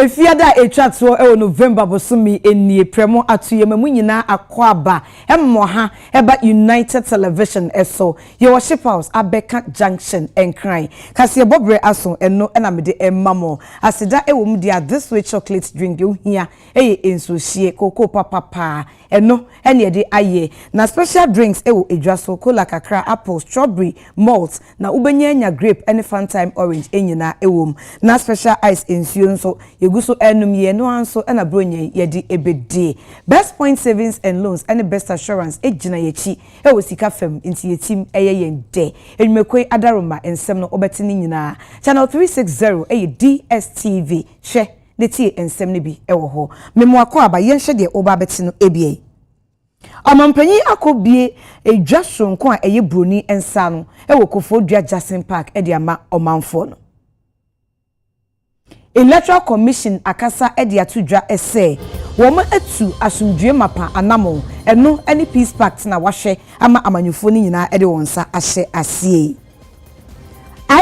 Efiada etwato e November bosumi enie premo atuye mamu nyina akwaba emmoha eba United Television eso ye worship house Abeka Junction enkran kase bobre aso eno na mede emmamo asida ewom dia this way chocolate drink de ohia eye enso hie koko papa eno ene de aye na special drinks ewo edwaso cola kakra apple strawberry malt na ubenya grape ene fantime orange enyina ewom na special ice ensuo nso yeguso enum ye no anso na bronye yedi ebedi best point savings and loans and best assurance ejina yechi ewo sika fam nti yetim eye yende enwekwe adaroma ensem no obetini nyina channel 360 eye DSTV hwe ne tie ensem ne bi ewo ho memo akwaba yenhwe de oba beti no ebie amampanyi akobie edwaso nko a eye broni ensa no ewo Kofodua Jackson Park ede ama omanfo no Electoral Commission akasa edi atudwa ese woma atu asumdue mapa anamo eno any peace pact na wahwe ama amanyufo ni nyina edi wonsa ahye asie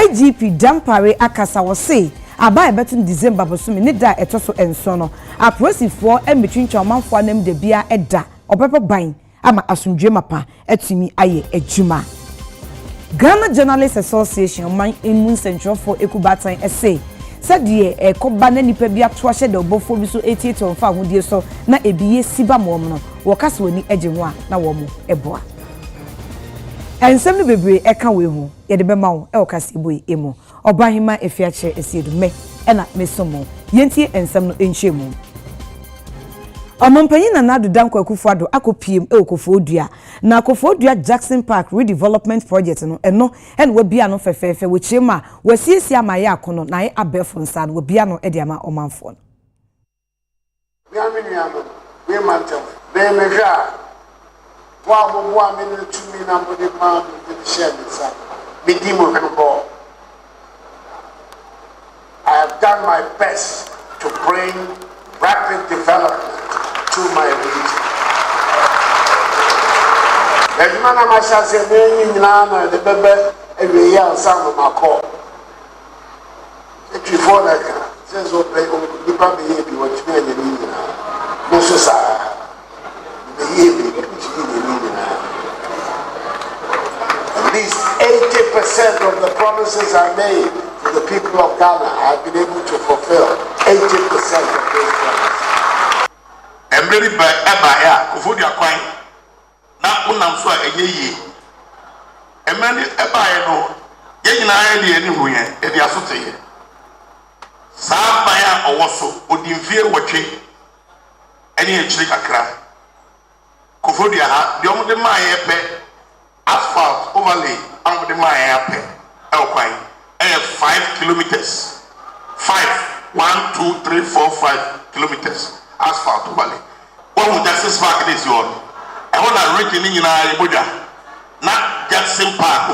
IGP Dampare akasa wose aba ebetu December bosumi ne da etoso enso no aprosifo emetwincha omanfo anam de bia eda opepo ban ama asumdue mapa atumi aye adwuma Ghana Journalists Association man immune central for ekubatan ese sadie ekoba na nipa bia to ahye de obofo bi so 88 on fa hodie so na ebiye siba mom no wokase woni agyeho a na wo mo eboa ensem no bebre eka we hu ye de bema wo wokase boy emu obahima efiache esiedu me na mesomo yentie ensem no enchemu Amampanyi na nadu danko akufuado akopiem Kofodua na Kofodua Jackson Park redevelopment project no eno we bia no fefefe we chema wasiesie amaye akono na ye abefo nsa no we bia no ede ama omanfo no we amenu we mantem be mehwa wa bobo amenu tumi na body man de share nsa me dimo kanbo I have done my best to bring rapid development to my region. Ejumana mashase nenyi nyina de bebe ewe ya nsamu mako. Before that says o pe o nipa be ye bi what me anya ni nyina. No so sa. Be ye bi which ni nyina. At least 80% of the promises I made to the people of Ghana I have been able to fulfill 80% of those promises. Emre ba eba ya Kofodua kwan na unam so eyeye emani eba ya no ye nyina ya de ani huye e de asoteye sa ba ya owoso odimfie wotwe eni echiri kakra Kofodua ha de omde ma ye pe asphalt overlay amde ma ye pe e kwan 5 kilometers 5 1 2 3 4 5 kilometers asphalt overlay one Jackson Park this year I want to reach in Iboja na Jackson Park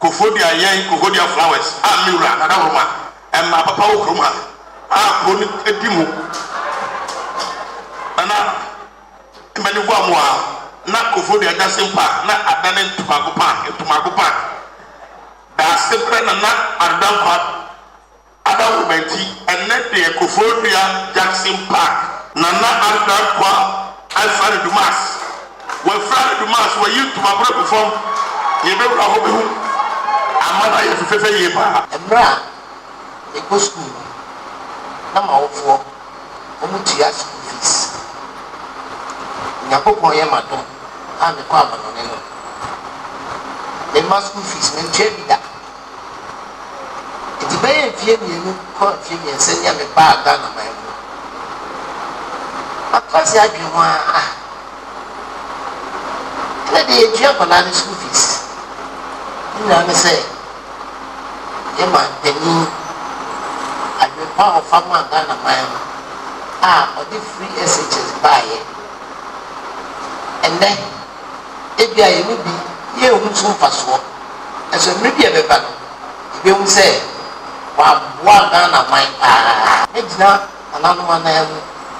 Kofodua yen Kofodua flowers amira na roma and my papa okroma poni edimu na mbani wa mo na Kofodua Jackson Park na adane Tumago Park da sepre na adan menti and net the Kofodua Jackson Park Nana Alda kwa Alfred Dumas. When Friday Dumas were you to my brother from Yebe Rahobu Amana Yefefe Yeba. Emra, a go school. Number 4, Omutia school fees. Yapo Yamato, and the Kwama no. The mass school fees, men Jebida. It's a very few confidence and send me back down on my Because I do want the job on school fees. You know, I say, the new I will power farmer than a man. Or the free SHS buy it. And then, if you will be here, who soon fast walk. And so maybe a better. If you will say, one than a mine. It's not another one.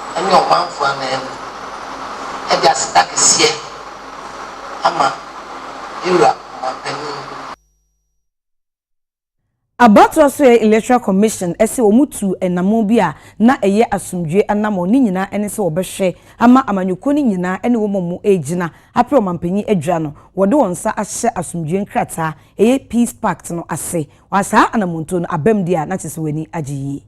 And your man for an end, and just that is here. Ama, you are my penny. About so Electoral Commission ese omutu enamo bi a na eye asumdwe anamo ni nyina ene se obehwe ama amanyuko ni nyina ene wo momo ejina apre omampanyi adwa no wode wonsa ahye asumdwe nkrata eye peace pact no ase wasa anamonto no abam dia na chese weni agiyi.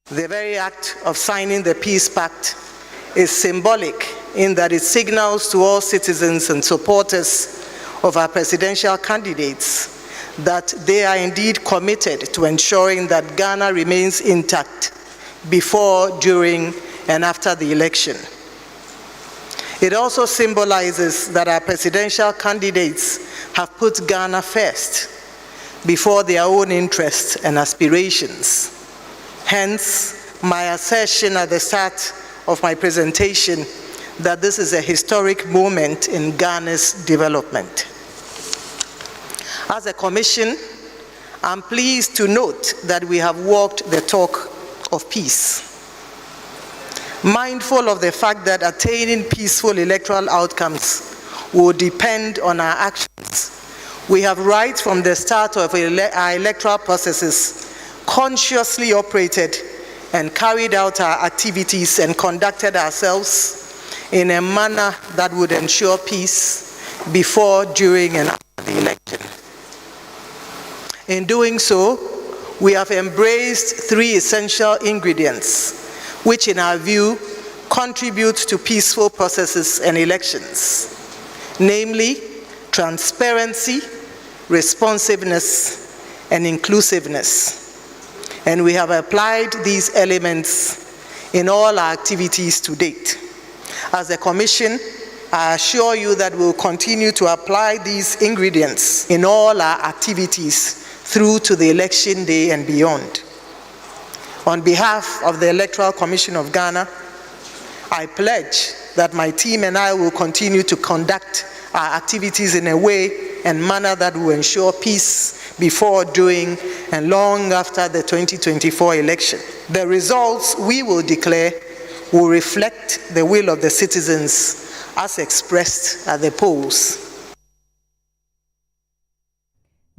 The very act of signing the peace pact is symbolic in that it signals to all citizens and supporters of our presidential candidates that they are indeed committed to ensuring that Ghana remains intact before, during, and after the election. It also symbolizes that our presidential candidates have put Ghana first before their own interests and aspirations. Hence, my assertion at the start of my presentation that this is a historic moment in Ghana's development. As a commission, I'm pleased to note that we have walked the talk of peace. Mindful of the fact that attaining peaceful electoral outcomes will depend on our actions, we have right from the start of our electoral processes consciously operated and carried out our activities and conducted ourselves in a manner that would ensure peace before, during, and after the election. In doing so, we have embraced three essential ingredients, which in our view contribute to peaceful processes and elections, namely transparency, responsiveness, and inclusiveness. And we have applied these elements in all our activities to date. As a commission, I assure you that we will continue to apply these ingredients in all our activities through to the election day and beyond. On behalf of the Electoral Commission of Ghana, I pledge that my team and I will continue to conduct our activities in a way and manner that will ensure peace before, during, and long after the 2024 election. The results we will declare will reflect the will of the citizens as expressed at the polls.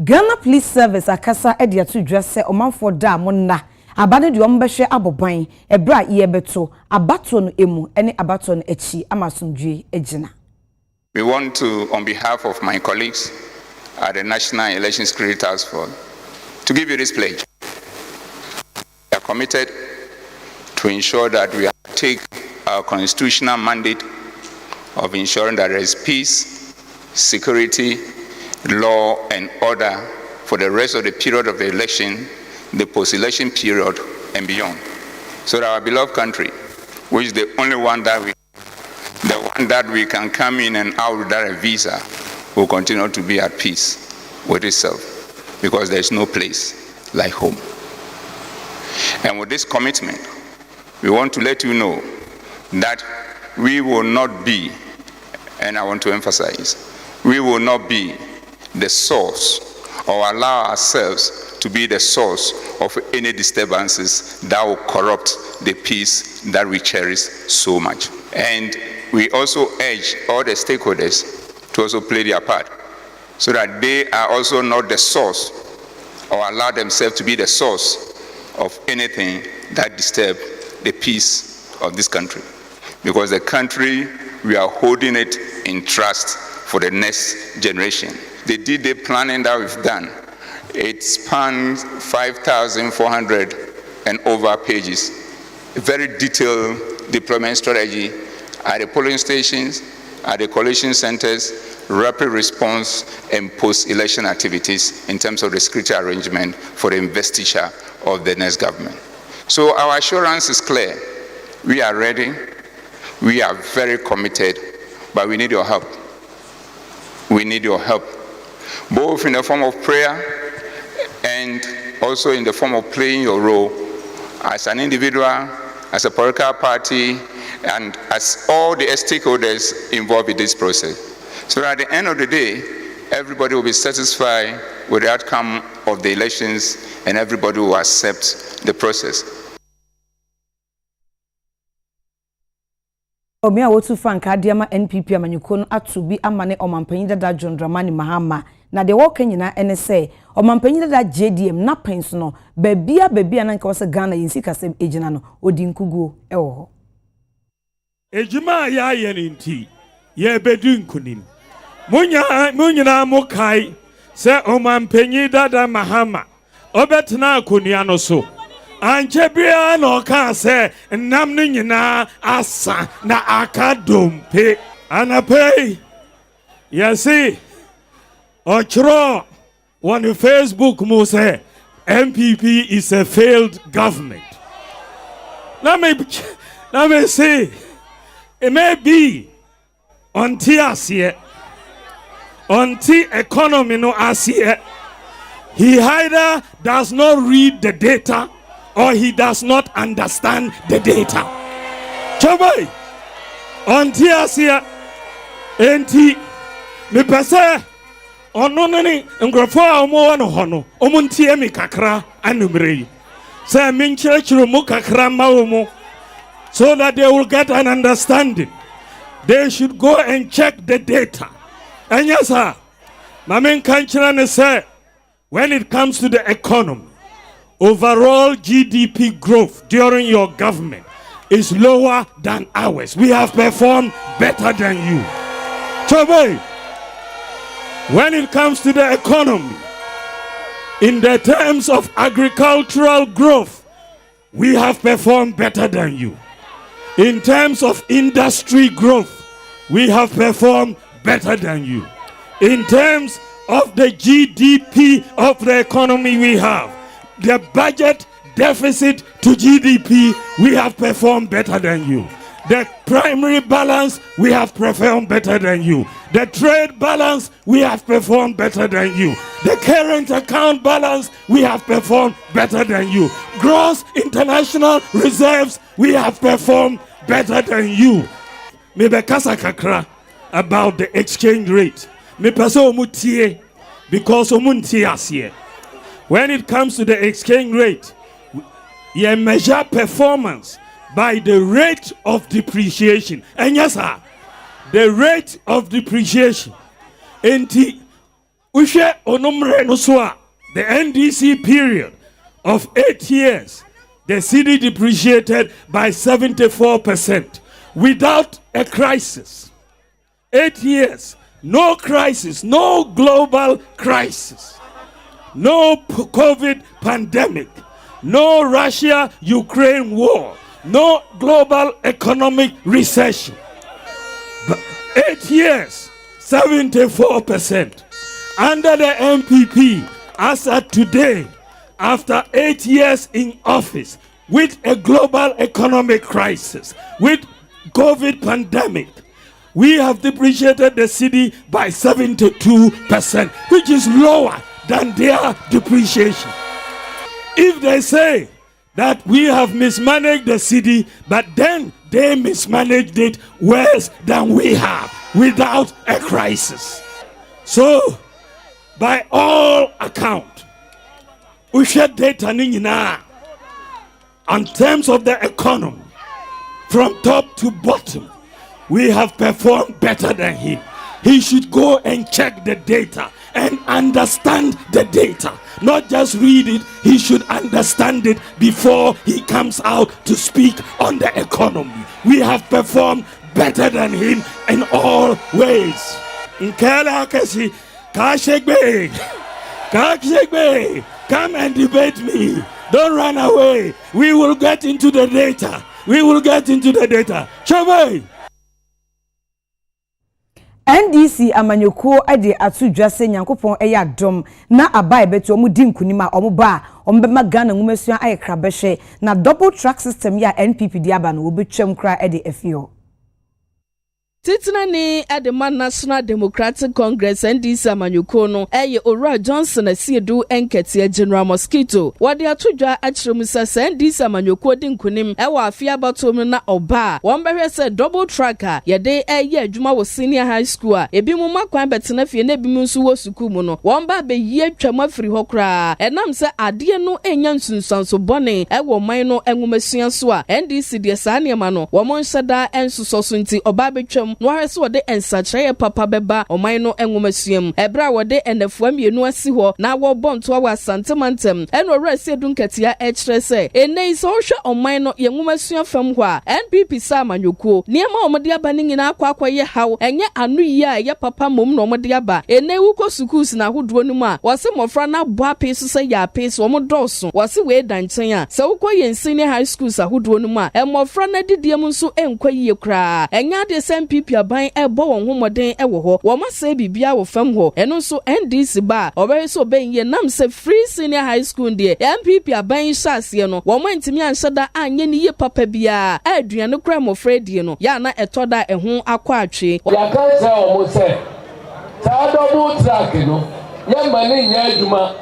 Ghana Police Service akasa edia to dresse omanfo da monna abane de ombehwe aboban ebra yebeto abato no emu ene abato no echi amasumdwe ejina. We want to, on behalf of my colleagues at the National Election Security Task Force, to give you this pledge. We are committed to ensure that we take our constitutional mandate of ensuring that there is peace, security, law and order for the rest of the period of the election, the post-election period and beyond. So that our beloved country, which is the only one that we can come in and out without a visa, will continue to be at peace with itself, because there is no place like home. And with this commitment, we want to let you know that we will not be, and I want to emphasize, we will not be the source or allow ourselves to be the source of any disturbances that will corrupt the peace that we cherish so much. And we also urge all the stakeholders to also play their part, so that they are also not the source or allow themselves to be the source of anything that disturbs the peace of this country. Because the country, we are holding it in trust for the next generation. The D-Day planning that we've done, it spans 5,400 and over pages. A very detailed deployment strategy at the polling stations, at the collation centers, rapid response and post-election activities in terms of the security arrangement for the investiture of the next government. So our assurance is clear. We are ready. We are very committed, but we need your help. We need your help, both in the form of prayer and also in the form of playing your role as an individual, as a political party, and as all the stakeholders involved in this process. So at the end of the day, everybody will be satisfied with the outcome of the elections and everybody will accept the process. Omia wotu fanka diama NPP amanyuko no atubi amane omampanyi dada John Dramani Mahama na de wo kanyina ene se omampanyin da JDM na penso no babia na nka wose Ghana yinsi kasem ejina no odi nkuguo ewo ho ejima ya ye nti ye bedu nkunim munyina mokai se omampanyin dada Mahama obetena akonia no so anche bia no ka se nam no nyina asa na akadompe anapei yesi ochro on Facebook mo say MPP is a failed government. Let me say it may be until economy no asie. He either does not read the data or he does not understand the data. Chobai until asie enti me pese ononani ngrofo a omo no hono omuntie mi kakra anumre say min chirechiro mu kakra mawomo so that they will get an understanding. They should go and check the data. And yes sir, mamen kanchira say when it comes to the economy, overall GDP growth during your government is lower than ours. We have performed better than you. Chobai, when it comes to the economy, in the terms of agricultural growth, we have performed better than you. In terms of industry growth, we have performed better than you. In terms of the GDP of the economy we have, the budget deficit to GDP, we have performed better than you. The primary balance, we have performed better than you. The trade balance, we have performed better than you. The current account balance, we have performed better than you. Gross international reserves, we have performed better than you. Maybe kasa kakra about the exchange rate. Me paso mutie because omuntie asye. When it comes to the exchange rate, you measure performance by the rate of depreciation. And yes, sir, the rate of depreciation. Enti ushe onomre noswa, the NDC period of 8 years, the city depreciated by 74% without a crisis. 8 years, no crisis, no global crisis, no COVID pandemic, no Russia-Ukraine war, no global economic recession. But 8 years, 74%. Under the MPP, as at today, after 8 years in office, with a global economic crisis, with COVID pandemic, we have depreciated the city by 72%, which is lower than their depreciation. If they say that we have mismanaged the city, but then they mismanaged it worse than we have, without a crisis. So, by all account, we share data now in terms of the economy, from top to bottom. We have performed better than him. He should go and check the data and understand the data. Not just read it, he should understand it before he comes out to speak on the economy. We have performed better than him in all ways. Nkela Kashegbe, come and debate me. Don't run away. We will get into the data. Chavay. NDC amanyoko ade atudwase nyankopon eya dom na abai betu omu di nkunima omu ba ombema Ghana ngumesua ayekra behwe na double track system ya NPP di aba no obetwam kra ade afio. Titinani at the National Democratic Congress NDC amanyoko no eye Ora Johnson asiedu enketie General Mosquito wade atudwa achremusa NDC amanyoko di nkunim ewa afia batom na oba won behwe se double tracker yede eye adwuma wo senior high school a ebi mu makwan betena fie na ebi mu nso wo suku mu no won ba be yie twam afiri hokra enam se ade no enya nsunsanso bone ewo man no enwumasua so a NDC de sa niema no wo mon hyeda ensoso so nti oba betwam fam no ahwe so de ensachre papa beba oman no enwomasuam ebra wo de enafua mienu asi ho na wo bonto wa santemantem eno ora sedun katia echre se enei so hwe oman no yenwomasua fam ho a NPP sa amanyoko niema omode aba ni nyina akwa ye haw enye anu yi a ye papa mom no omode aba enei wuko schools na hodoɔ no mu a wose mofra na bo ape so se ya ape so omodɔso wose we danchen a se wuko ye senior high schools ahodoɔ no mu a emofra na didiem nso enkwa yie kra enya de NPP aban ebo won homoden ewo ho wo ma se bibia wo fam ho eno nso NDC ba obere so ben ye nam se free senior high school de NPP aban hyase no wo ma ntimi anhyeda anye ni ye papa bia aduane kra mo fredi no ya na etoda eho akwa atwe ya kan se o mo se ta double track no ye mani nya aduma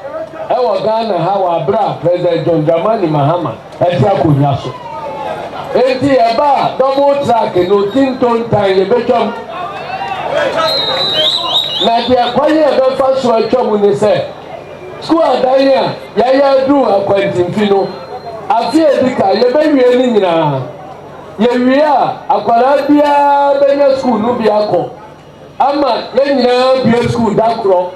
ewo Ghana ha wa bra President John Dramani Mahama eti akonya so enti eba double track no tinton tan ye betwam na dia kwaye be fa so atwam ni se school adan ya du akwantimfi no afie dika ye be wie ni nyina ye wie a akwara bia be school no bia ko ama ye nyina bia school dakro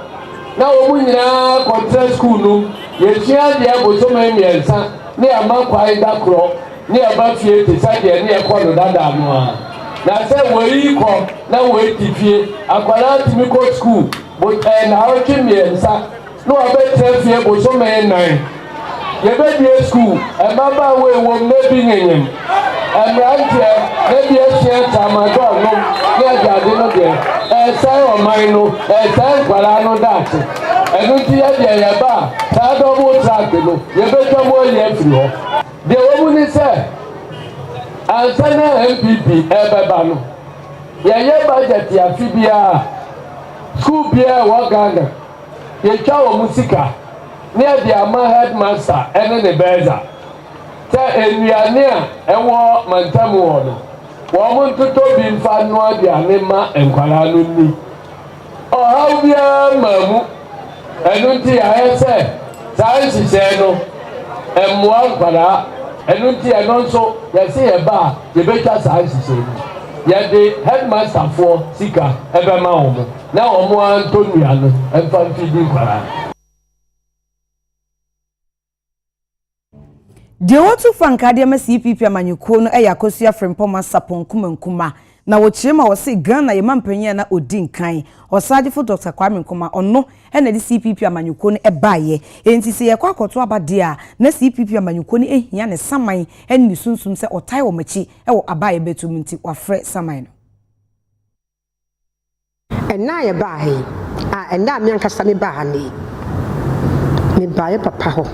na wo mu nyina kontra school no ye tia dia botoma miensa ne ama kwai dakro ne aba fie te sa dia ne ekono dada no a na se wo yi ko na wo etifie akwara timi ko school but na o twi miensa no abetre fie botoma nan ye be die school e baba we wo mebi nyenyem emrantie ne bi esia tamado no ne ajade no de sai o man no sai kwara no dat enu ti ye de ye ba ta do mo track no ye be twa mo ye firi ho de wo mu ni se ansana MPP e beba no ye budget ya fibia school bia wo Ghana ye twa wo musika ne de ama headmaster ene ne beza ta enuane a ewo mantamu ho no wo mo ntoto bi mfa no aduane ma enkwara no ni o ha bia mamu enu nti ya ese sansi se no emwa nkwara enu nti eno nso ye se ye ba ye betwa sansi se ye de headmaster for sika ebe ma wo na wo mo antonu no emfa mfidi nkwara de wotu fanka de ma CPP amanyuko no eya kosua frempoma sapon kumankuma na wo chirema wo se Ghana ye mampanyin na odin kan osagefo Dr. Kwame Nkrumah ono na de CPP amanyuko no ebaye enti se ye kwakoto abade a na CPP amanyuko no ehia ne saman eni sunsum se otai wo machi wo abaye betum nti wafre saman no enna ye bahe a enna mi ankasa me baha ni me baye papa ho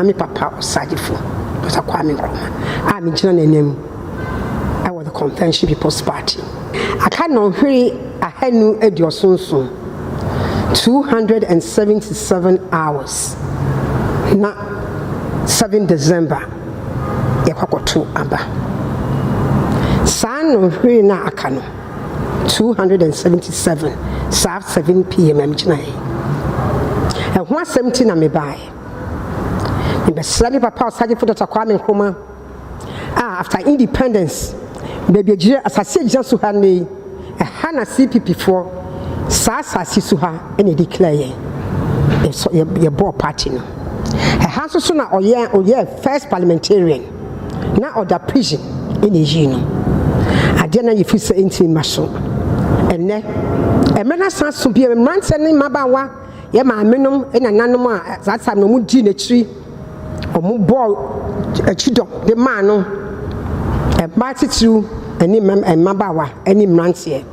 mi papa osagefo Dr. Kwame Nkrumah mi gina nenem I was the Convention People's Party. I cannot hear a henu ediosunsun 277 hours. Na 7 December yakwakoto aba. San hear na akano 277 7 p.m. amjina e. And 170 na me buy. Me study papa osagefo Dr. Kwame Nkrumah. After independence baby jira asase jansu ha nei ha na CPP for sa asase su ha ene declare so ye board party no ha so na oye first parliamentarian na order prison ene ji no ade na yifi se enti maso ene emena sanso bi emranse ne mabawa ye ma amenom ena nanom a that time no mu di na chiri omu ball achido de man no e party to any mabawa any mrantie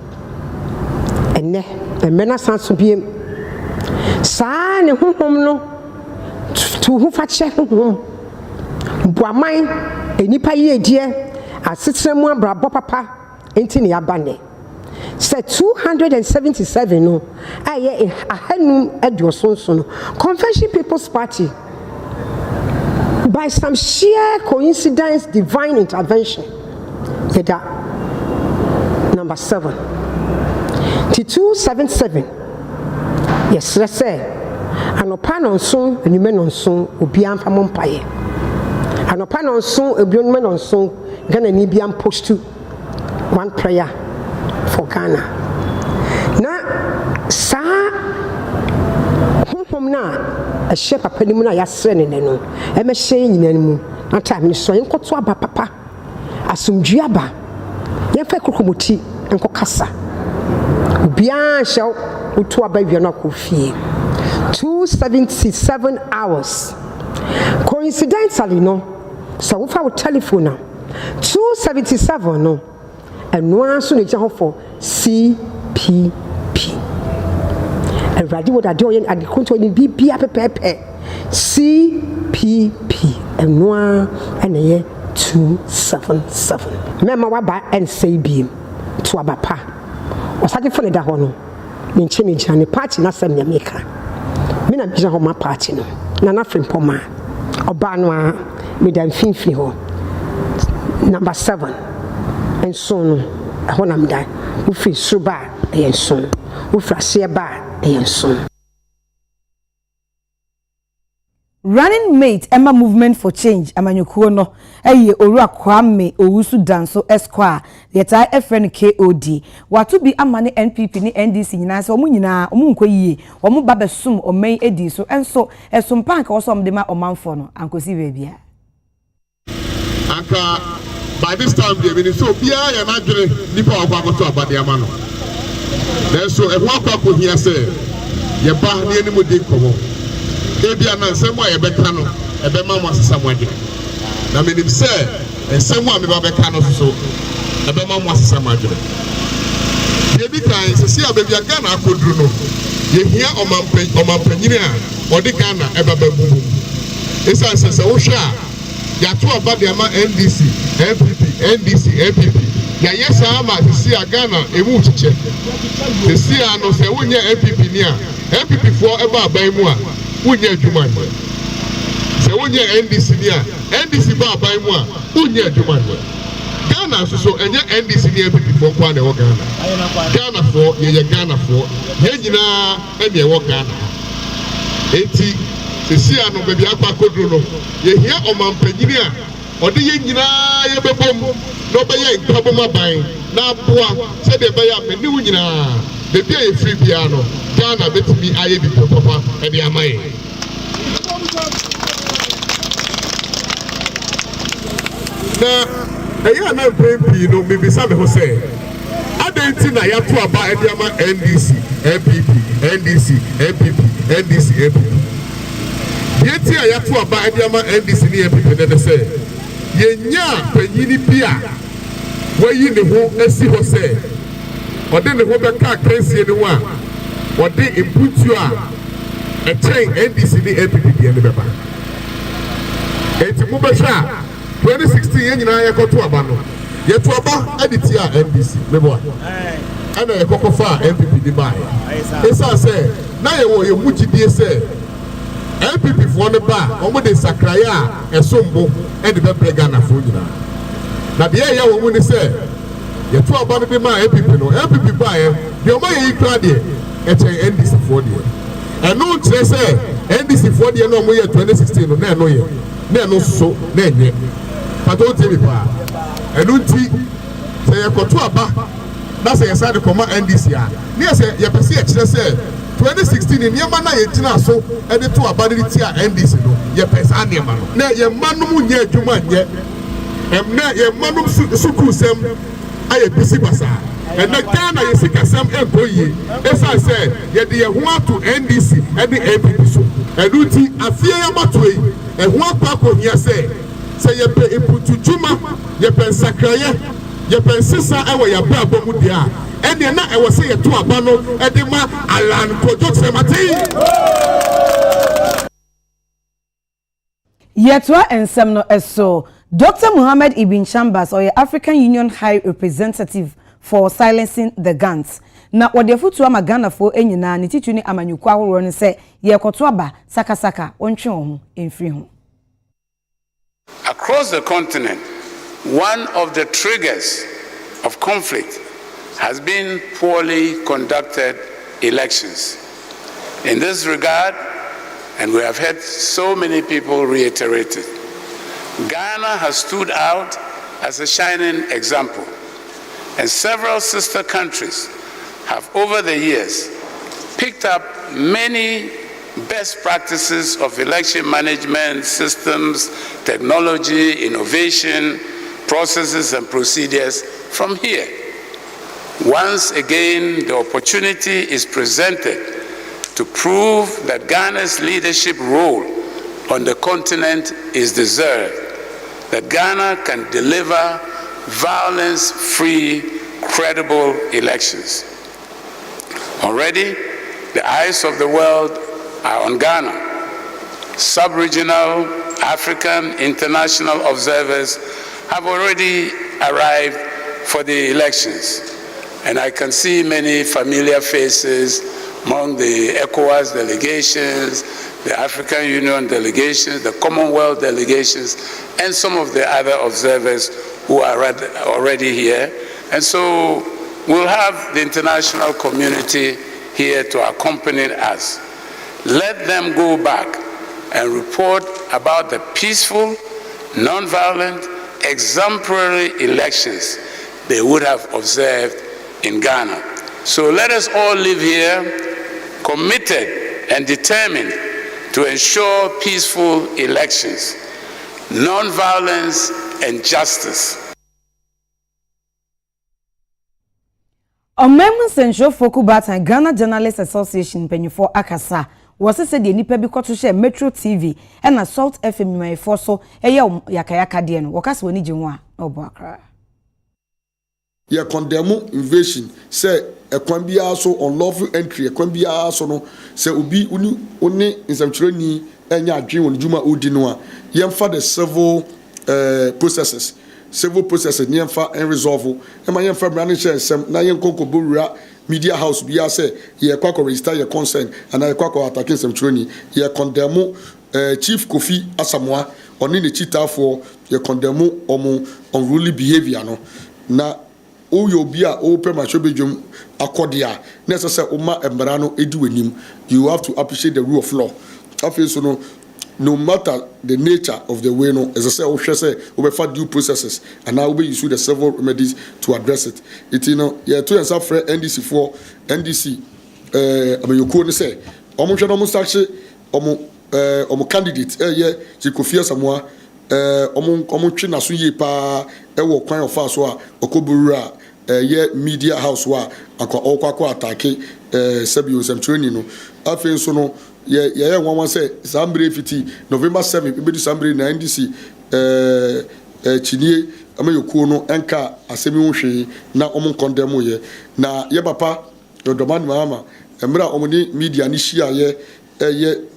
ene emena sanso bi sa ne honhom no tu hu fa che honhom boaman enipa ye die asetremu abrabo papa enti ne abane se 277 no aye ahanum adiosunso no Convention People's Party by some sheer coincidence divine intervention yeda number 7 277 yes let's say anopa no nso enume no nso obi amfa mompaye anopa no nso ebionu no nso Ghana ni bi am post one prayer for Ghana. Na saa honhom na a share papa ni mu na yasre ne no e me hye nyina mu na time ni so yenkoto aba papa asomdue aba yenfa krokomoti enko kasa bia hyew utu aba wie na kofie 277 hours coincidentally no so we found telephone now 277 no and no so ne jaho for CPP and radio what ado yen agriculture ni bibia pepepe CPP and no and ye 277 mema wa ba and say beam to abapa osage for da ho no me ncheme jane party na sem ya meka me na bija ho ma party no na frimpoma oba no a me dan finfini ho number 7 and so no ho na me dan wo fi suba e so wo frase ba e so. Running mate Emma Movement for Change amanyukuo no eye Orua Kwame Owusu Danso Esquire yeta efren KOD watu bi amane NPP ni NDC nyina se omu nyina omu nkɔ yie omu ba besum omen edi so enso esumpan ka osom de ma omanfo no ankosi bebia anka by this time they been so bia ya na dwere nipa akwa akoto abade ama no then so e ho akwa ko hia se ye ba ne animu de komo ebia na nsɛm a yɛbɛka no ɛbɛma mo asesa mo adwene na menim sɛ nsɛm a meba bɛka no so ɛbɛma mo asesa mo adwene yɛdi kan sɛsi a baabi a Ghana akɔduru no yɛhia ɔmampanyini a ɔde Ghana ɛbɛba bubu ɛsiane sɛ sɛ wohwɛ a yɛato aba de ama NDC NPP yɛayɛ saa ma sɛsi a Ghana ɛmu kyekyɛ sɛsi a no sɛ wonyɛ NPP ni a NPP foɔ ɛba aban mu a wunye adwuma no sɛ wunye NDC ni a NDC ba aban mu a wunye adwuma no Ghana so enye NDC ni NPP fo kwa na ɛwɔ Ghana fo yɛ Ghana fo yɛ nyinaa ɛne ɛwɔ Ghana enti sisi ano baabi akɔ akoduro no yɛ hia ɔmampanyini a ɔde yɛ nyinaa yɛ bɛbom na ɔbɛyɛ nkabom aban na aboa sɛdeɛ ɛbɛyɛ a mɛni wo nyinaa baabi a yɛfiri biara no Ghana betumi ayɛ bi papa ɛde ama yɛ na ɛyɛ na mpempi no mebisa me ho sɛ adɛnti na yɛato aba ɛde ama NDC yɛti a yɛato aba ɛde ama NDC ne NPP ne sɛ yɛnya panyini bi a wayi ne ho asi hɔ sɛ ɔde ne ho bɛka akansie ne ho a wɔde imputu a ɛkyɛn NDC ne NPP deɛ ne bɛba enti mo bɛhwɛ a 2016 yɛn nyinaa yɛkɔto aba no yɛto aba ɛde ti a NDC meboa ɛna yɛkɔkɔ fa a NPP de baeɛ ɛsiane sɛ na yɛwɔ yɛ mu gyidie sɛ NPP foɔ no ba a wɔn de nsakraeɛ a ɛsombo ɛde bɛbrɛ Ghanafoɔ nyinaa na deɛ ɛyɛ wɔn mu ne sɛ yɛto aba no de ma NPP no NPP baeɛ deɛ ɔma yɛ yi kura deɛ ɛkyɛn NDC foɔ deɛ ɛno nkyerɛ sɛ NDC foɔ deɛ na ɔmo yɛ 2016 no na ɛno yɛ na ɛno so na ɛnyɛ pata o tie mi paa ɛno nti sɛ yɛkɔto aba na sɛ yɛsa de kɔma NDC a ne yɛ sɛ yɛpɛ sɛ yɛkyerɛ sɛ 2016 nneɛma na yɛgyina so ɛde to aba ne ti a NDC no yɛpɛ saa nneɛma no na yɛmma no mu nyɛ adwuma nyɛ na yɛmma no sukuusɛm ayɛ bisi basaa ɛnɛ Ghana yɛ sikasɛm ɛnkɔ yie ɛsiane sɛ yɛde yɛn ho ato NDC ɛne NPP so ɛno nti afie yɛmato yi ɛho akɔ akɔhia sɛ yɛpɛ imputudwuma yɛpɛ nsakraeɛ yɛpɛ nsesa ɛwɔ yɛabɛ abɔ mu deɛ a ɛneɛ na ɛwɔ sɛ yɛto aba no ɛde ma alankodwo kyerɛmate yɛtoa nsɛm no ɛso Dr. Muhammad Ibn Chambers or African Union High Representative for silencing the guns. Na wode futu ama Ghana fo enyina ne titu ni amanyuku ahoro ne se ye koto aba sakasaka ontwe ho emfiri ho. Across the continent, one of the triggers of conflict has been poorly conducted elections. In this regard, and we have heard so many people reiterate it, Ghana has stood out as a shining example. and several sister countries have over the years picked up many best practices of election management systems, technology, innovation, processes and procedures from here. Once again, the opportunity is presented to prove that Ghana's leadership role on the continent is deserved, that Ghana can deliver violence-free, credible elections. Already, the eyes of the world are on Ghana. Sub-regional, African, international observers have already arrived for the elections. And I can see many familiar faces among the ECOWAS delegations, the African Union delegations, the Commonwealth delegations, and some of the other observers who are already here. And so we'll have the international community here to accompany us. Let them go back and report about the peaceful, non-violent, exemplary elections they would have observed in Ghana. So let us all live here committed and determined to ensure peaceful elections, non-violence and justice. Omemu Senjo Foku Batan Ghana Journalists Association Penyufo Akasa was said the nipa bi koto share Metro TV and Assault FM my for so yakayaka den wakas woni jinwa obo akra. Ye condemn invasion say ekwan bia so unlawful entry ekwan bia so no say obi oni nsamchironi enya adwen won juma odi no a yemfa the civil processes yemfa en resolve e ma yemfa brand share sem na yen konkobowura media house bia say ye kwakọ register your consent and ye kwakọ attacking nsamchironi ye condemn Chief Kofi Asamoah oni ne chitafo ye condemn unruly behavior no na Oyo bia o premature bedwum akodia necessary oma embara no edu you have to appreciate the rule of law after so no matter the nature of the way no as I say o hwe say we fa due processes and now we use the several remedies to address it you know yeah to and for NDC for NDC amayoko ne say omo hwe no mo sache omo candidate Kofi Asamoah omo twe na so ye pa ewo kwan ofa so a okobura media house wa akwa atake sabio samtreni no afen so no ye wan say sambre fiti November 7 be do sambre na NDC chinie amayoku no enka asemi hwe na omo condemn ye na ye papa your demand mama emra omo ni media ni shia ye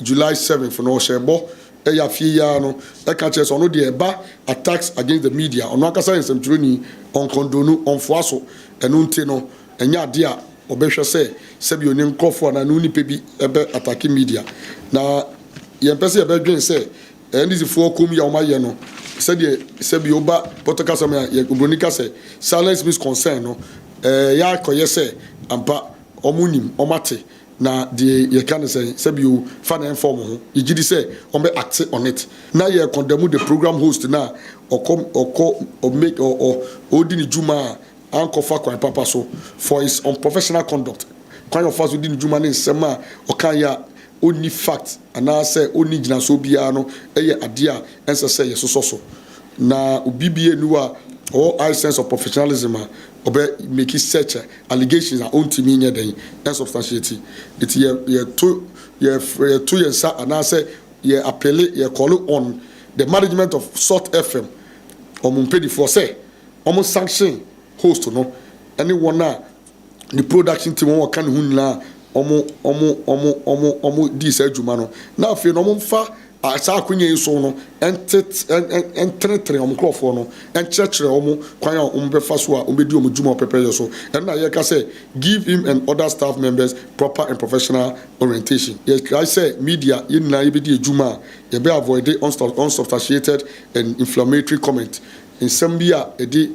July 7th no shebo ya fie ya no e ka che so no de eba attacks against the media ono akasa nsamtroni on condonu on foaso enu nti no enya ade a obehwe se bi oni nkofo na no nipa bi ebe attacking media na ye mpese ebe dwen se ndisi fo kom ya omaye no se bi oba potokasa me ye obronika se silence means concern no ya koye se ampa omunim omate na the ye can say you fan inform ho you gidi say on be act on it now you condemn the program host na or make or odi ni juma anko fa kwa papa so for his unprofessional conduct kwa your first odi ni juma ni sema o kan ya only fact and I say only gina so bia no eye ade a ense say ye so na obibie nuwa all high sense of professionalism obe make such allegations are on to me nya den and substantiate it ye to yensa and I say ye appel ye call on the management of Salt FM omumpedi for say almost sanction host no anyone na the production team won kan hu na omo di sa adwuma no na afi no momfa asa akunye so no entretre omkrofo no enchechre omo kwan a befa so a obedi omdwuma prepare so and na ye ka say give him and other staff members proper and professional orientation. Yes, I say media yin na yebedi adwuma ye be avoid unsubstantiated and inflammatory comment in some bia edi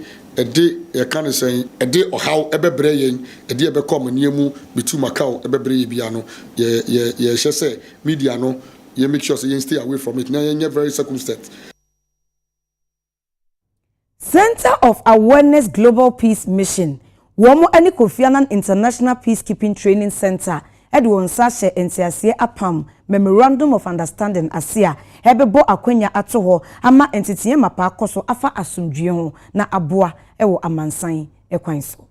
ye kan say edi or how ebebre yen edi ebe come niemu bitu makao ebebre bia no ye say media no you make sure you stay away from it. Now you're very circumspect. Center of of Awareness Global Peace Mission, Womo Ani Kofi Annan International Peacekeeping Training Center, Edwon Sashe Entiasie Apam, Memorandum of Understanding Asia, Hebebo Akwenya Atoho, Ama Entitiye Mapa Koso Afa Asumdue ho na Aboa ewo amansan ekwanso.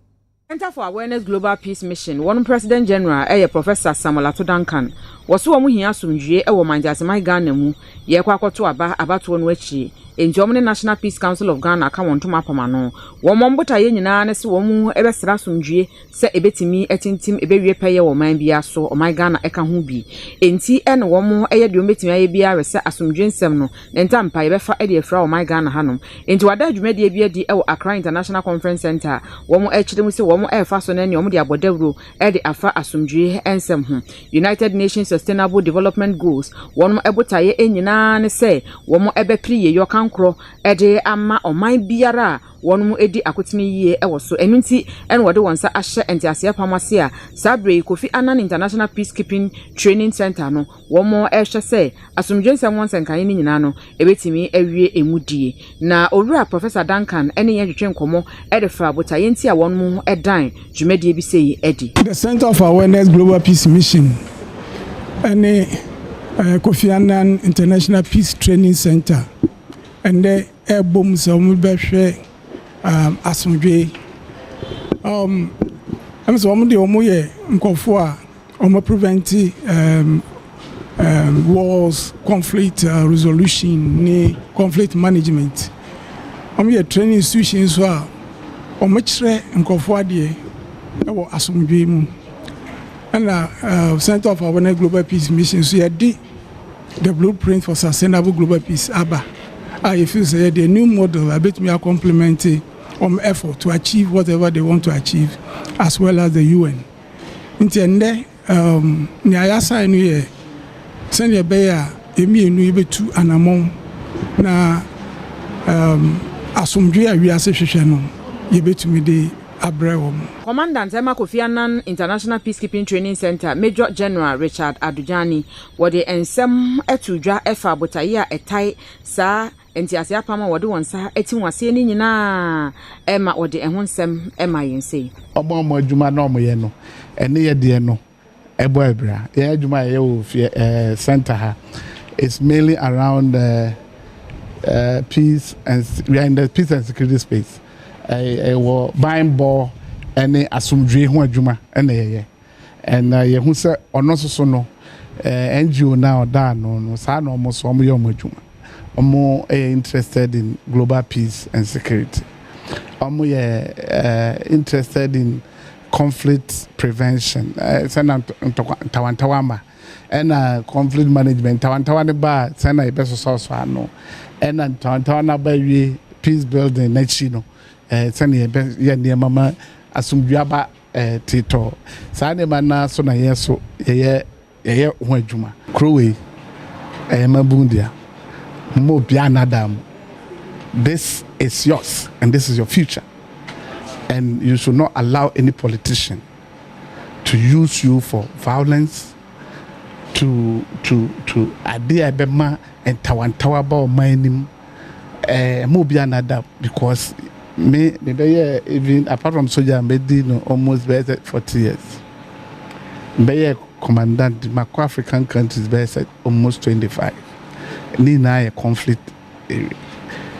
Center for Awareness Global Peace Mission, one President General, Professor Samuel Auditor General, was so much asumdue ewo manjasemai Ghana mu, ye kwa kwato abatu onu echi. In Germany National Peace Council of Ghana ka won toma pamano wo mombota ye nyina ne se wo mu ebesra somdue se ebetimi etintim ebewie peye wo man bia so o man Ghana eka ho bi enti ene wo mu eye de ometimi aye bia rese asomdue nsem no ntampa ye befa e de efra wo man Ghana hanom enti wada adwumade bia di e wo Accra International Conference Center wo mu ekire mu se wo mu efa so na ne wo mu de abodawro e de afa asomdue ensem ho United Nations Sustainable Development Goals wo mu ebotaye enyina ne se wo mu ebepri ye yokan kro ede ama oman biara wonum edi akotini yie ewoso enunti en wode wonsa ahye entiase pamase a Sabre Kofi Annan International Peacekeeping Training Center no womo ehwe se asomdwe nsem wonsenkan ni nyina no ebetimi awie emudie na owura Professor Duncan ene ye twetwe nkomo edefa botaye nti a wonum edan dwumade bi sei edi. The Center for Awareness Global Peace Mission ene Kofi Annan International Peace Training Center and the airboom some behwe asumdwe am so mo de omo ye nkofo a omo prevent wars, conflict resolution ni conflict management omo ye training institutions so a omo kire nkofo ade e wo asumdwe mu and Center for Awareness Global Peace Mission so ye the blueprint for sustainable global peace aba I feel say the new model a bit me complement effort to achieve whatever they want to achieve as well as the UN. Intende ni ayasa enu ye send ye be ya emi enu ye betu anamon na asumdwe awi ase hwehwe no ye betumi de abrewom. Commandant Emma Kofi Annan International Peacekeeping Training Center Major General Richard Adujani wode ensem etudwa efa botaye a etai sa entiase apama wode wonsa etinwase ni nyina ema wode ehonsem ema yense omo adwuma na omo ye no ene ye de no ebo ebra ye adwuma ye wo center ha it's mainly around peace and we are in the peace and security space wo buying ball ene asumdwe ho adwuma ene ye and ye hu se ono so no NGO now da no sa no mo so omo ye omo adwuma omo interested in global peace and security omo interested in conflict prevention sena tawantawama and conflict management tawantawane ba sena ibeso so ano and tawantawana ba wi peace building na chino sena ye ne mama asumdua ba tito sa ne mana so na yeso ye ho adwuma krowe mabundia mo bianadam. This is yours and this is your future, and you should not allow any politician to use you for violence to idea bema and tawantawa ba mining mo bianadam because me even apart from soldier me no almost 40 years be commandant Macro African countries be almost 25 ni na a conflict area.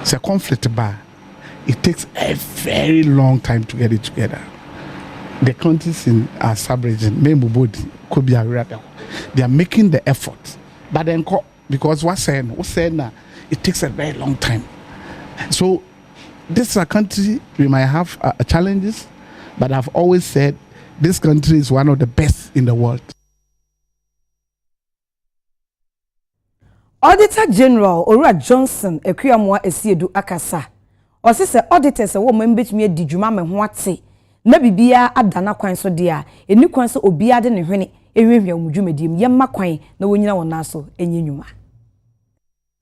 It's a conflict bar. It takes a very long time to get it together. The countries in our sub-region, they are making the effort. But then, because what's saying now, it takes a very long time. So, this is a country, we might have challenges, but I've always said this country is one of the best in the world. Auditor General Ora Johnson Ekuamwa Esiedu akasa. Osi se auditors wo membetumi adi dwuma me ho ate. Na bibia adana kwan so dia, eni kwan so obia de ne hwene ehwehwe omdwumadiem yemma kwan na wonyina wona so enyenwuma.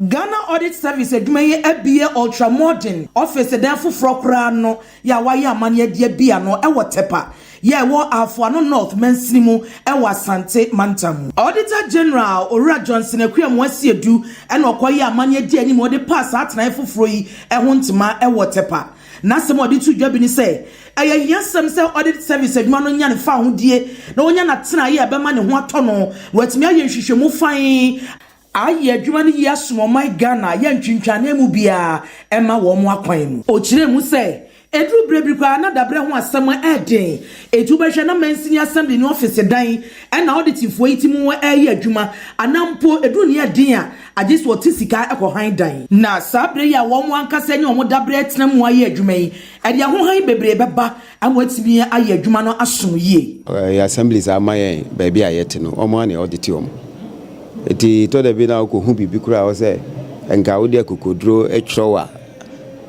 Ghana Audit Service adwumaye abie ultra modern office dan foforo kra no ya waye amane ade bia no e wotepa ye wo Afuano North Mansinimu e wasante mantamu. Auditor General Ora Johnson Ekuamwa Esiedu e no koye amane ade ani mo de pass atena foforo yi e ho ntema e wotepa na asɛm ɔde to dwa bi ni sɛ ɛyɛ hiasɛm sɛ audit service adwuma no nya ne fa ahodie na wonya na tena yi a bɛma ne ho atɔ no watumi ayɛ nhwehwɛmu fan ayɛ adwuma no yi asomɔman Ghana yɛ ntwintwane mu bia ɛma wɔn mo akwan mu ɔkyerɛ mu sɛ edru brebri kwa na dabre ho asɛm ɛden etu bɛhwɛ na mansini assembly ne office dan ɛna auditifo yi ti mu ɛyɛ adwuma anampo edru ne ɛden a agye so ɔte sika ɛkɔ han dan na sabre yi a wɔn mo ankasa nye wɔn dabre ɛtena mu ayɛ adwuma yi ɛde ahohan bebree bɛba ama atimi ayɛ adwuma no asom yie assemblies amaye baabi a yɛte no ɔmo ane audit ɔmo eti to da bi na ko hu bibi kura wo sɛ enka wo de kokodro etwerɛwa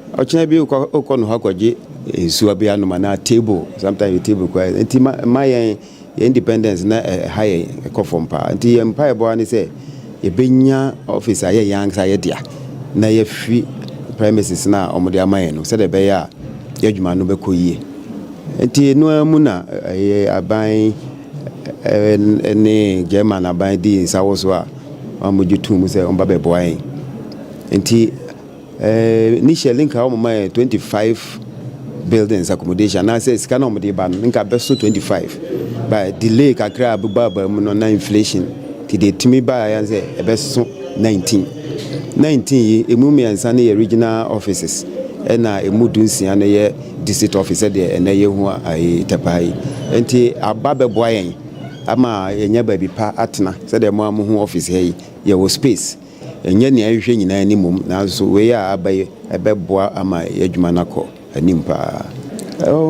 ɔkyena bi ukɔ no hakɔgye nsuwa bi anoma na table sometimes you table kwa enti my independence na high ekɔfom pa enti empire bo ani sɛ ebenya office ayɛ yang sa yɛ dia na yɛ free premises na ɔmo de amaye no sɛ de bɛyɛ a yɛdwuma no bɛkɔ yie enti no amu na aban ne German aban di nsawo so a ɔmo gyetu mu sɛ ɔmba bɛboa yɛn enti initially nka o mama 25 buildings accommodation na say sika na o de ba nka beso 25 by delay kakra ababa mu no na inflation ti de timi ba ya say e beso 19 yi emu me ansa na regional offices na emu dunsia na ye district officer de na ye hu ai tapai enti ababa boa yen ama yenya ba bi pa atena say de mo am hu office here ye wo space enye ne ahwehwe nyina ni mum na so we ya abaye ebeboa ama yadwuma nakɔ anim pa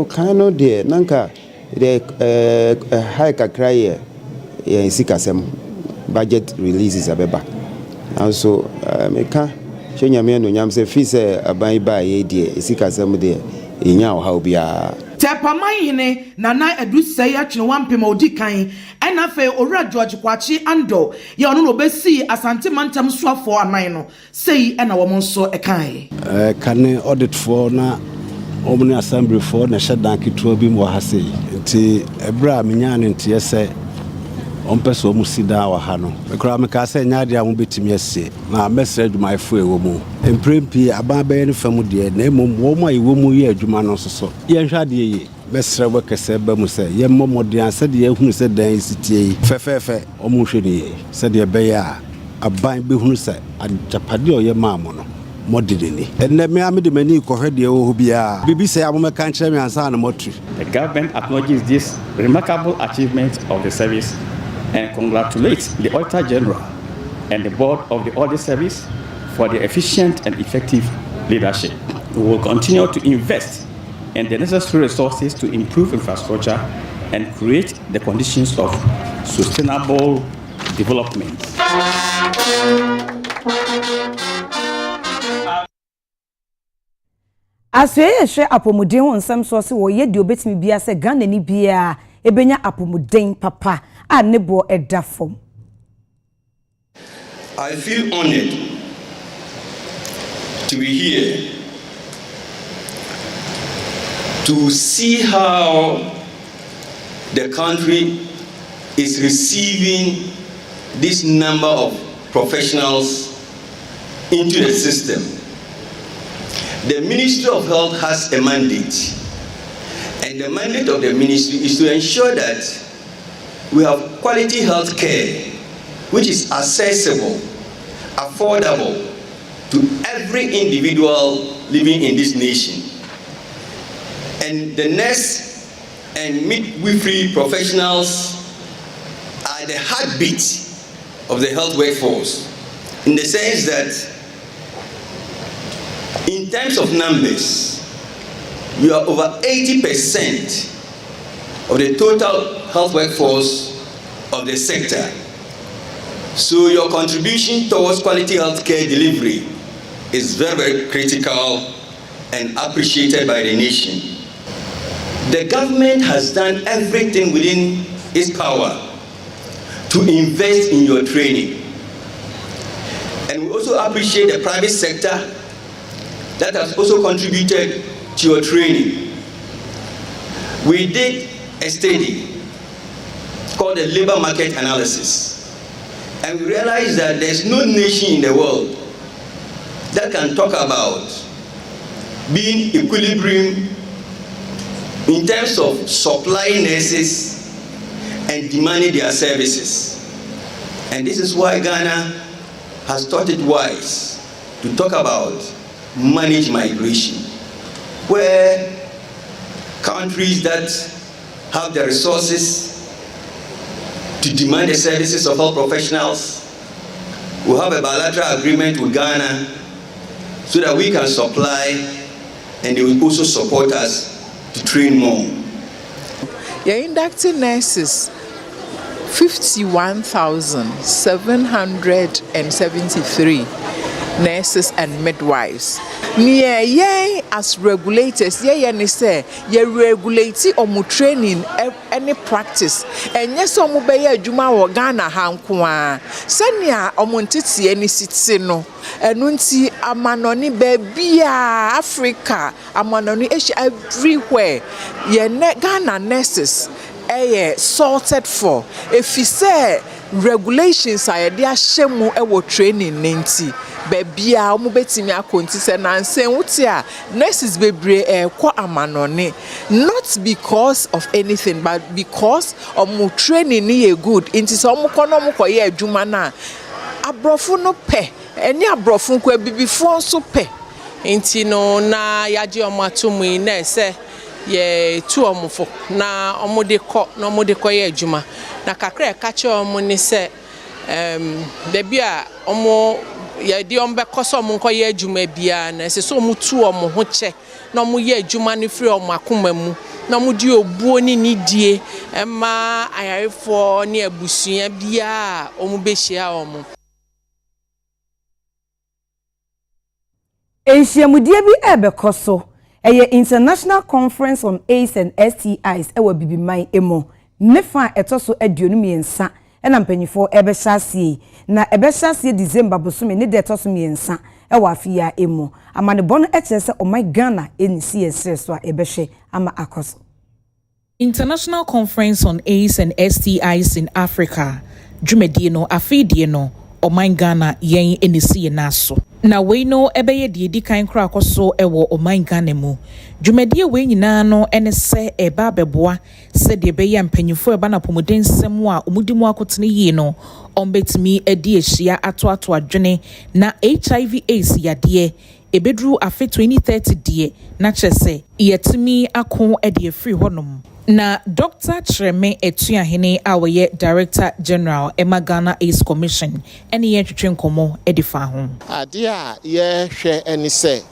kano de nanka de high kakra ye sikasem budget releases abeba and so meka hwenyame no nyam se fi se aban ba ye de sikasem de enya wo ha obia Tepamayine nana edu say atwe wampem odi kan ena fe owura George Kwachi Ando ye ono no besi asante mantam soafo anan no sei ena wo nso ekan kane audit for na omni assembly for na shedan kitwa bi mo ha sei nti ebra menya ne ntie se ompeso mu sida wa ha no ekra me ka se nya dia mo betimi ase na mesre adwuma efo ewo mu emprempi aban be ne famu de na emom wo ma ewo mu ye adwuma no soso ye nhwa de ye mesre we kese ba mu se ye momodian se de ehunu se dan sitie fefefe omu hwe ne ye se de be ya aban be hunu se ajapade o ye maamo no modidini enne me amede mani ko hwe de wo bia bibi se amome kan kire me ansa na motri. The government acknowledges this remarkable achievement of the service and congratulates the Auditor General and the Board of the Audit Service for their efficient and effective leadership. We will continue to invest in the necessary resources to improve infrastructure and create the conditions of sustainable development. Aswe hwe apomuden ho nsam so se wo ye de obetimi bia se Ghana ni bia ebenya apomuden papa a nebo edafom. I feel honored to be here to see how the country is receiving this number of professionals into the system. The Ministry of Health has a mandate, and the mandate of the ministry is to ensure that we have quality health care which is accessible, affordable to every individual living in this nation. And the nurse and midwifery professionals are the heartbeat of the health workforce, in the sense that in terms of numbers, you are over 80% of the total health workforce of the sector. So your contribution towards quality health care delivery is very, very critical and appreciated by the nation. The government has done everything within its power to invest in your training. And we also appreciate the private sector that has also contributed to your training. We did a study called the labor market analysis, and we realized that there's no nation in the world that can talk about being equilibrium in terms of supplying nurses and demanding their services. And this is why Ghana has thought it wise to talk about managed migration, where countries that have the resources to demand the services of health professionals will have a bilateral agreement with Ghana so that we can supply and they will also support us to train more. You're inducting nurses 51,773 nurses and midwives. Yeah, as regulators, yeah, say, you regulate omu training any practice. And yes, omu beye juma wa Ghana hankwa. Sanya omu ntiti any sitino. Enunti amanoni bebia Africa, amanoni Asia everywhere. Yeah, Ghana nurses. Sorted for. If you say regulations are there, shemu ewo training nenti. Baby, omu betimi akonti se nanse utia nurses bebre kwa amanone. Not because of anything, but because omu training ni good. Inti so omu kono omu kwa ye adwuma na abrofo no pe. Eni abrofo kwa bibifo so pe. Inti no na yaji omu atumu na se ye tu omufo na omode ko ye adwuma na kakra kache omu ni se baby a omu ye di ombe koso omu ko ye adwuma bia na se so omu tu omu ho che na omu ye adwuma ni free omu akoma mu na omu di obuo ni nidie ma ayarefo ni abusua bia omu behia omu Enhyiamudie bi ebekoso eye International Conference on AIDS and STIs ewa bibiman emo nefa etoso aduonu miensa ena mpanyifo ebehyasie na ebehyasie December bosome ne de etoso miensa ewa afia emo amane bono echese o my Ghana enisi esreso a ebehwe ama akoso. International Conference on AIDS and STIs in Africa dwumedie no afidie no o my Ghana yen enisi naso na we no ebeye de di kan kra akoso ewo o my Ghana mu dwumedie we nyina no ene se eba beboa se de beye mpanyifo eba na pomoden nsem a omudimu akotene yi no ombetimi edi ehia ato adwene na HIV AIDS yade ebedru afe 2030 die na kyese yetimi ako ede free honom. Na Dr. Treme Etuahene awoye Director General Emma Ghana AIDS Commission eni ye twetwe nkomo edifa ho. Ade a ye hwe eni se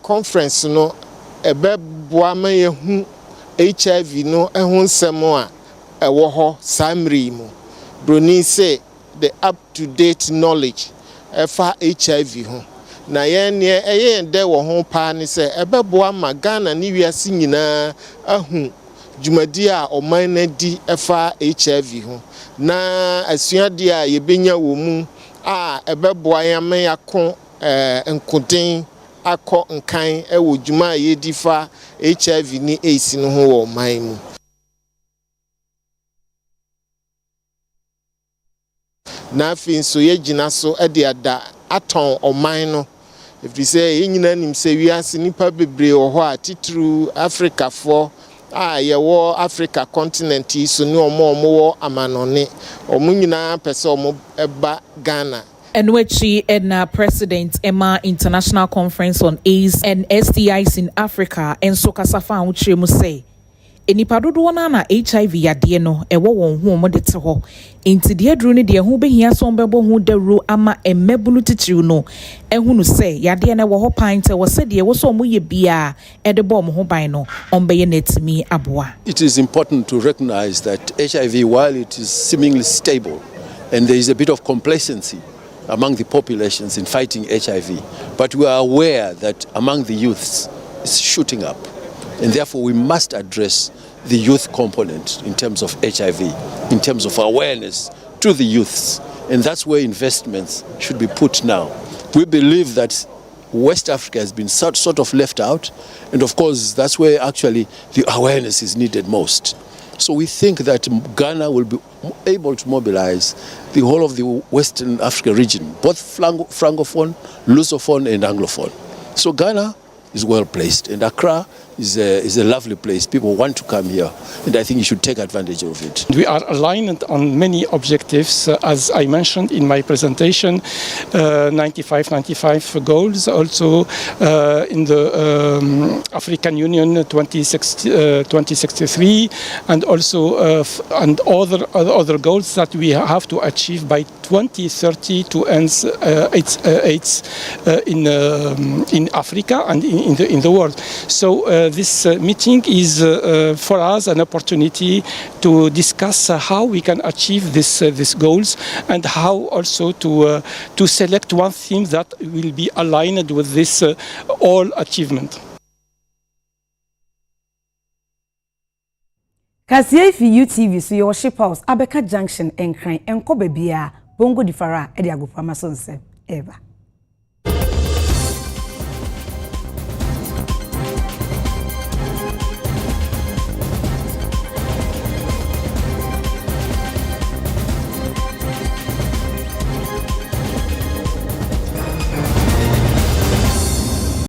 conference no ebeboa ma ye hu HIV no ehun nsem a ewo ho samri mu. Broni say the up to date knowledge efa HIV ho. Na yen ye de wo ho pa ni se ebeboa ma Ghana ni wiase nyina ahu dwumadi a oman na di efa HIV ho na asuade a yebenya wo mu a ebeboa yame yakon nkoden akọ nkan ewo dwuma ye di fa HIV ni AIDS no ho wo man mu. Na fin so ye gina so e de ada aton oman no. If you say nyina nim se wiase nipa bebre wo ho a titru Africa for ye wo Africa continent so ni omo wo amanone omo nyina pese omo eba Ghana. Enwechi Edna President Emma International Conference on AIDS and STIs in Africa enso kasafa anwuchire mu say enipa dodo na HIV yade no ewo won hu mo de te ho enti de aduru ne de hu behia so mbebo hu dawro ama emmebunu titiriu no ehunu say yade na wo ho pint wo se de wo so mo ye bia e de bo mo ho ban no ombeye netimi aboa. It is important to recognize that HIV, while it is seemingly stable and there is a bit of complacency among the populations in fighting HIV, but we are aware that among the youths it's shooting up. And therefore, we must address the youth component in terms of HIV, in terms of awareness to the youths. And that's where investments should be put now. We believe that West Africa has been sort of left out. And of course, that's where actually the awareness is needed most. So we think that Ghana will be able to mobilize the whole of the Western Africa region, both Francophone, Lusophone, and Anglophone. So Ghana is well placed. And Accra is a lovely place. People want to come here, and I think you should take advantage of it. We are aligned on many objectives, as I mentioned in my presentation, 95 goals, also in the African Union 2063, and also and other goals that we have to achieve by 2030 to end AIDS in Africa and in the world. So this meeting is for us an opportunity to discuss how we can achieve these goals, and how also to select one theme that will be aligned with this all achievement. Kasia fi UTV so your ship house Abeka Junction enkran enko bebia bongo difara e de agopama so nsem eba